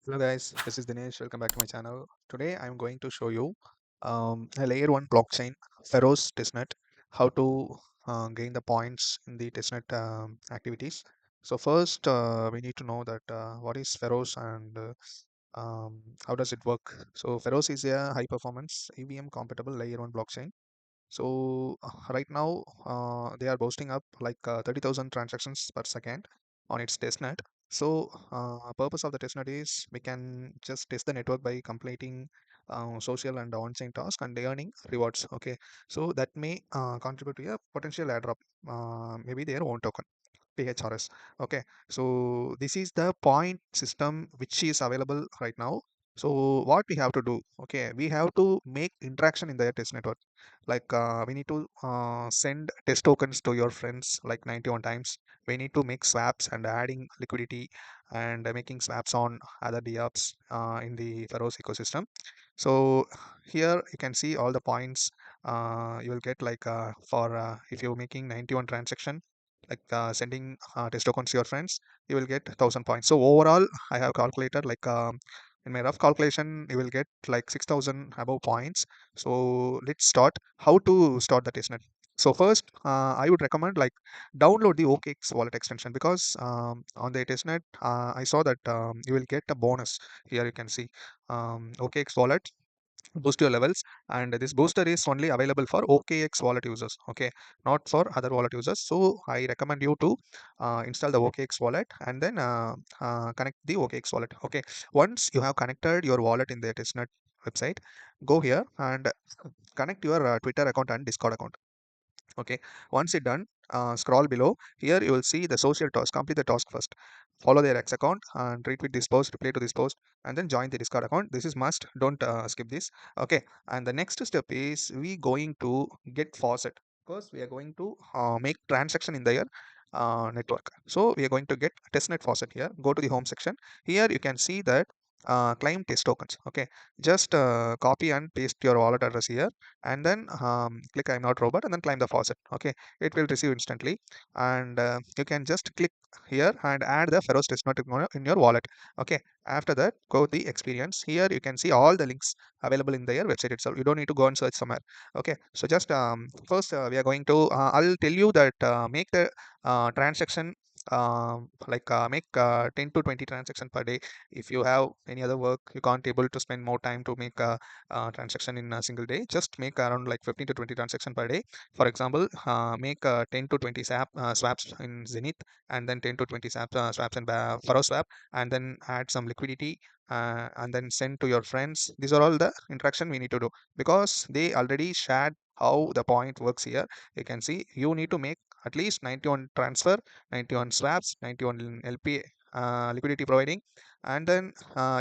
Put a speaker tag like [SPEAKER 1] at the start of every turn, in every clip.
[SPEAKER 1] Hello guys, this is Dinesh. Welcome back to my channel. Today I'm going to show you a layer 1 blockchain, Pharos Testnet, how to gain the points in the testnet activities. So first we need to know that what is Pharos and how does it work. So Pharos is a high performance EVM compatible layer 1 blockchain. So right now they are boasting up like 30,000 transactions per second on its testnet. So purpose of the testnet is we can just test the network by completing social and on-chain tasks and earning rewards. Okay, so that may contribute to a potential airdrop, maybe their own token. PHRS. Okay, so this is the point system which is available right now. So what we have to do? Okay, we have to make interaction in the test network. Like we need to send test tokens to your friends like 91 times. We need to make swaps and adding liquidity and making swaps on other DApps in the Pharos ecosystem. So here you can see all the points you will get like for if you're making 91 transaction like sending test tokens to your friends, you will get 1,000 points. So overall I have calculated like in my rough calculation you will get like 6,000 above points. So let's start how to start the testnet. So first I would recommend like download the OKX wallet extension, because on the testnet I saw that you will get a bonus. Here you can see OKX wallet boost your levels, and this booster is only available for OKX wallet users, okay, not for other wallet users. So I recommend you to install the OKX wallet and then connect the OKX wallet. Okay, once you have connected your wallet in the testnet website, go here and connect your Twitter account and Discord account. Okay, once it's done, scroll below. Here you will see the social task. Complete the task first. Follow their X account and retweet this post, reply to this post, and then join the Discord account. This is must. Don't skip this. Okay, and the next step is we going to get faucet, because we are going to make transaction in their network. So we are going to get testnet faucet here. Go to the home section. Here you can see that claim test tokens. Okay, just copy and paste your wallet address here, and then click I'm not robot and then climb the faucet. Okay, it will receive instantly, and you can just click here and add the Pharos Testnet in your wallet. Okay, after that go the experience. Here you can see all the links available in their website itself. You don't need to go and search somewhere. Okay, so just first we are going to I'll tell you that make the transaction make 10 to 20 transaction per day. If you have any other work, you can't able to spend more time to make transaction in a single day, just make around like 15 to 20 transaction per day. For example, make 10 to 20 swaps in Zenith, and then 10 to 20 swaps in Faro swap, and then add some liquidity, and then send to your friends. These are all the interaction we need to do, because they already shared how the point works. Here you can see you need to make at least 91 transfer, 91 swaps, 91 LP liquidity providing, and then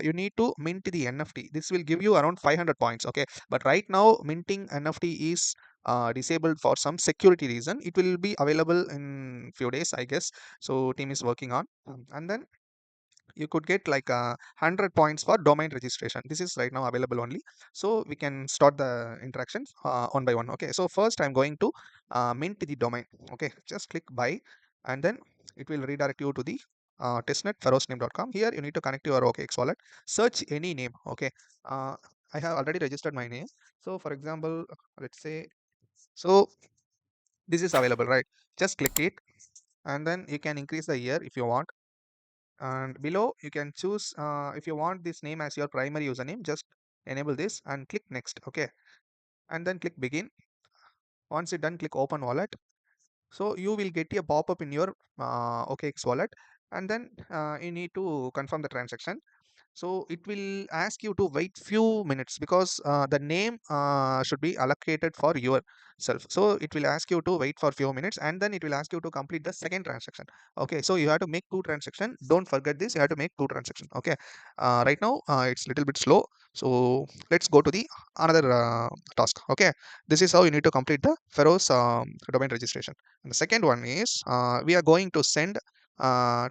[SPEAKER 1] you need to mint the NFT. This will give you around 500 points. Okay, but right now minting NFT is disabled for some security reason. It will be available in few days, I guess. So team is working on. And then you could get like 100 points for domain registration. This is right now available only. So we can start the interactions one by one. Okay, so first I'm going to mint the domain. Okay, just click buy, and then it will redirect you to the testnet pharosname.com. Here you need to connect your OKX wallet, search any name. Okay, uh, I have already registered my name. So for example, let's say, so this is available, right? Just click it, and then you can increase the year if you want, and below you can choose if you want this name as your primary username, just enable this and click next. Okay, and then click begin. Once it's done, click open wallet. So you will get a pop-up in your OKX wallet, and then you need to confirm the transaction. So it will ask you to wait few minutes, because the name should be allocated for yourself. So it will ask you to wait for few minutes, and then it will ask you to complete the second transaction. Okay, so you have to make two transaction. Don't forget this, you have to make two transaction. Okay, right now it's little bit slow. So let's go to the another task. Okay, this is how you need to complete the Pharos domain registration. And the second one is we are going to send uh,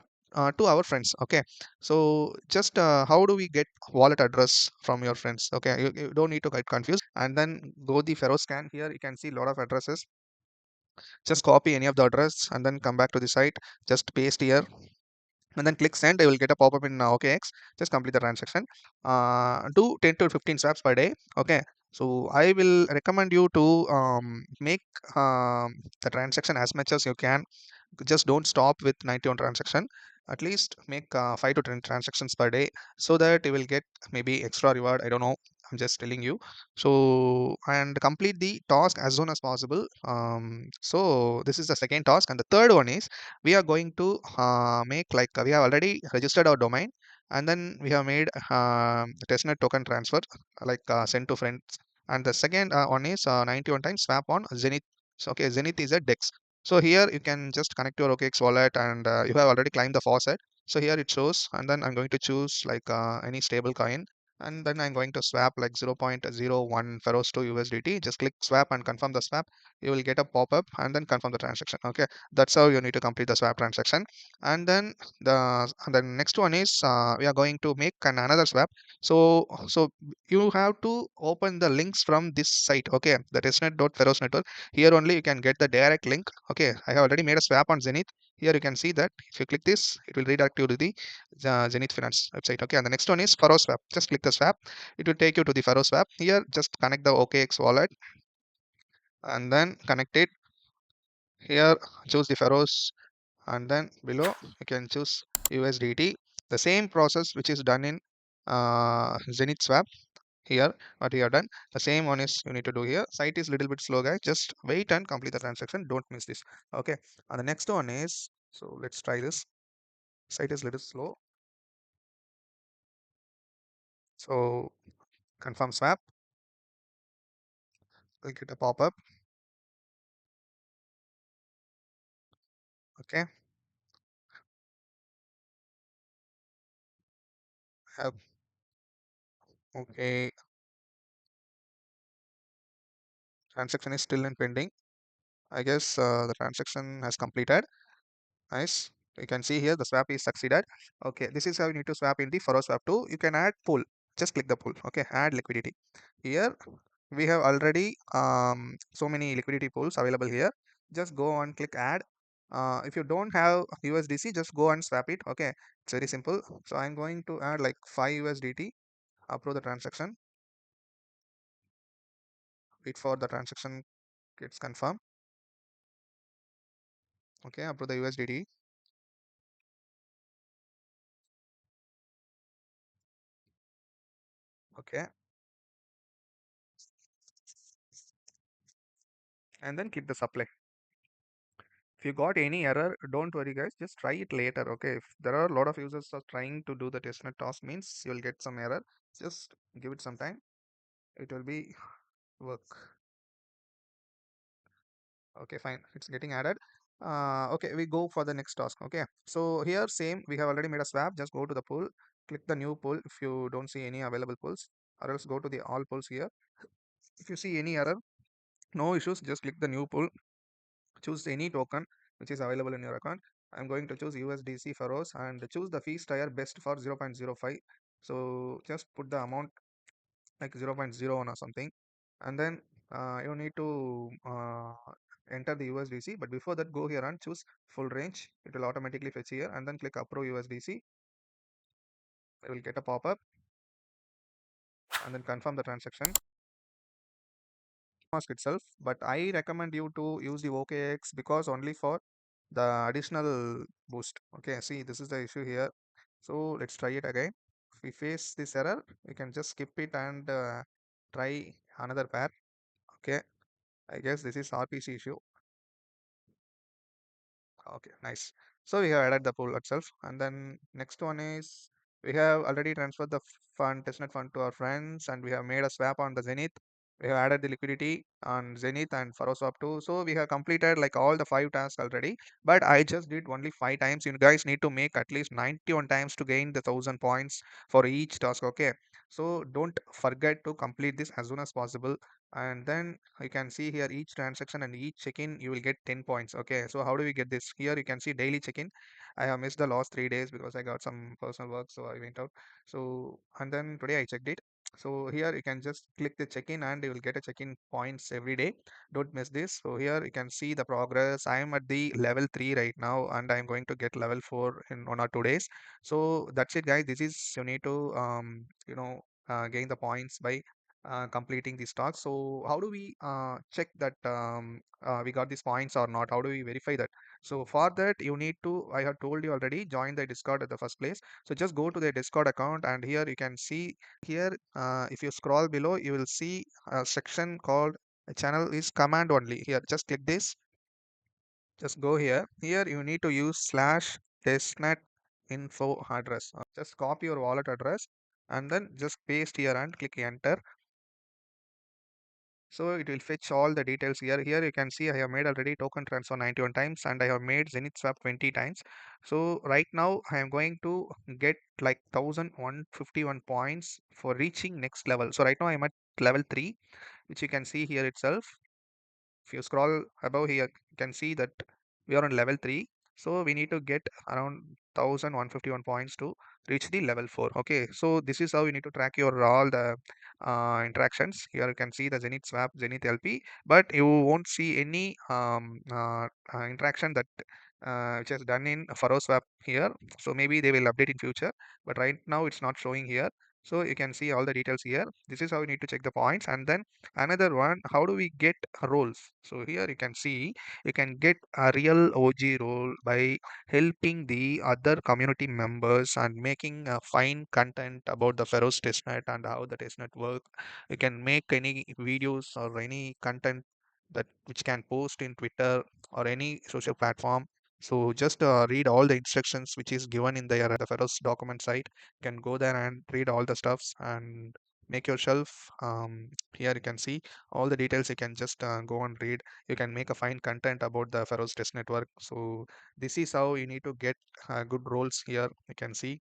[SPEAKER 1] to our friends. Okay, so just how do we get wallet address from your friends? Okay, you don't need to get confused, and then go the Pharos scan. Here you can see a lot of addresses. Just copy any of the address and then come back to the site. Just paste here, and then click send. You will get a pop-up in OKX. Just complete the transaction. Do 10 to 15 swaps per day. Okay. So I will recommend you to make the transaction as much as you can. Just don't stop with 91 transaction. At least make 5 to 10 transactions per day, so that you will get maybe extra reward. I don't know, I'm just telling you. So, and complete the task as soon as possible. So this is the second task, and the third one is we are going to make, like, we have already registered our domain, and then we have made testnet token transfer, like send to friends. And the second one is 91 times swap on Zenith. So, okay, Zenith is a DEX. So here you can just connect your OKX wallet, and you have already climbed the faucet. So here it shows, and then I'm going to choose like any stable coin, and then I'm going to swap like 0.01 Pharos to USDT. Just click swap and confirm the swap. You will get a pop-up, and then confirm the transaction. Okay, that's how you need to complete the swap transaction. And then the next one is we are going to make another swap. So you have to open the links from this site. Okay, the testnet.pharos network. Here only you can get the direct link. Okay, I have already made a swap on Zenith. Here you can see that if you click this, it will redirect you to the Zenith Finance website. Okay, and the next one is Pharos swap. Just click the swap. It will take you to the Pharos swap. Here, just connect the OKX wallet, and then connect it. Here, choose the Pharos, and then below you can choose USDT. The same process which is done in Zenith swap. Here what we have done, the same one is you need to do here. Site is little bit slow, guys, just wait and complete the transaction, don't miss this. Okay, and the next one is, so let's try this. Site is little slow, so confirm swap. We'll get a pop-up. Okay, have, okay, transaction is still in pending. I guess the transaction has completed. Nice. You can see here the swap is succeeded. Okay, this is how you need to swap in the Faro swap 2. You can add pool. Just click the pool. Okay, add liquidity. Here we have already so many liquidity pools available here. Just go and click add. If you don't have USDC, just go and swap it. Okay, it's very simple. So I'm going to add like 5 USDT. Approve the transaction. Wait for the transaction gets confirmed. Okay, approve the USDT. Okay, and then keep the supply. If you got any error, don't worry, guys, just try it later. Okay, if there are a lot of users are trying to do the testnet task, means you'll get some error. Just give it some time, it will be work. Okay, fine, it's getting added. Okay, we go for the next task. Okay, so here same, we have already made a swap. Just go to the pool, click the new pool if you don't see any available pools, or else go to the all pools here. If you see any error, no issues, just click the new pool. Choose any token which is available in your account. I'm going to choose USDC Pharos and choose the fees tier best for 0.05. So just put the amount like 0.01 or something, and then you need to enter the USDC. But before that, go here and choose full range. It will automatically fetch here, and then click approve USDC. I will get a pop-up, and then confirm the transaction. Mask itself, but I recommend you to use the OKX because only for the additional boost. Okay, see, this is the issue here. So let's try it again. If we face this error, we can just skip it and try another pair. Okay, I guess this is RPC issue. Okay, nice. So we have added the pool itself, and then next one is we have already transferred the fund, testnet fund to our friends, and we have made a swap on the Zenith. We have added the liquidity on Zenith and Faroswap too. So we have completed like all the 5 tasks already. But I just did only 5 times. You guys need to make at least 91 times to gain the 1,000 points for each task. Okay. So don't forget to complete this as soon as possible. And then you can see here each transaction and each check-in you will get 10 points. Okay, so how do we get this? Here you can see daily check-in. I have missed the last 3 days because I got some personal work, so I went out. So and then today I checked it. So here you can just click the check-in and you will get a check-in points every day. Don't miss this. So here you can see the progress. I am at the level 3 right now and I'm going to get level 4 in 1 or 2 days. So that's it guys. This is you need to gain the points by completing these tasks. So how do we check that we got these points or not? How do we verify that? So for that you need to, I have told you already, join the Discord at the first place. So just go to the Discord account and here you can see here, if you scroll below, you will see a section called channel is command only. Here, just click this. Just go here. Here, you need to use slash testnet info address. Just copy your wallet address and then just paste here and click enter. So it will fetch all the details here. Here you can see I have made already token transfer 91 times and I have made Zenith swap 20 times. So right now I am going to get like 1151 points for reaching next level. So right now I am at level 3, which you can see here itself. If you scroll above here, you can see that we are on level 3. So we need to get around 1151 points to reach the level 4. Okay, so this is how you need to track your all the interactions. Here you can see the Zenith Swap, Zenith LP, but you won't see any interaction that which is done in Pharos Swap here. So maybe they will update in future, but right now it's not showing here. So you can see all the details here. This is how you need to check the points. And then another one, how do we get roles? So here you can see you can get a real OG role by helping the other community members and making fine content about the Pharos testnet and how the testnet work. You can make any videos or any content that which can post in Twitter or any social platform. So just read all the instructions which is given in the Pharos document site. You can go there and read all the stuffs and make yourself here you can see all the details. You can just go and read. You can make a fine content about the Pharos test network. So this is how you need to get good roles here. You can see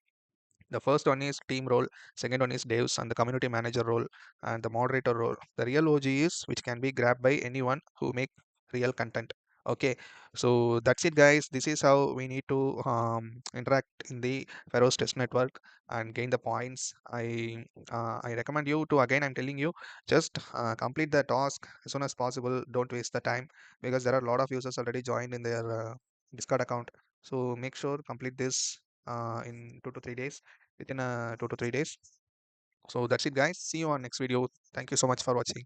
[SPEAKER 1] the first one is team role, second one is devs and the community manager role and the moderator role. The real OG is which can be grabbed by anyone who make real content. Okay, so that's it guys. This is how we need to interact in the Pharos test network and gain the points. I recommend you to, again I'm telling you, just complete the task as soon as possible. Don't waste the time because there are a lot of users already joined in their Discord account. So make sure complete this in 2 to 3 days, within 2 to 3 days. So that's it guys. See you on next video. Thank you so much for watching.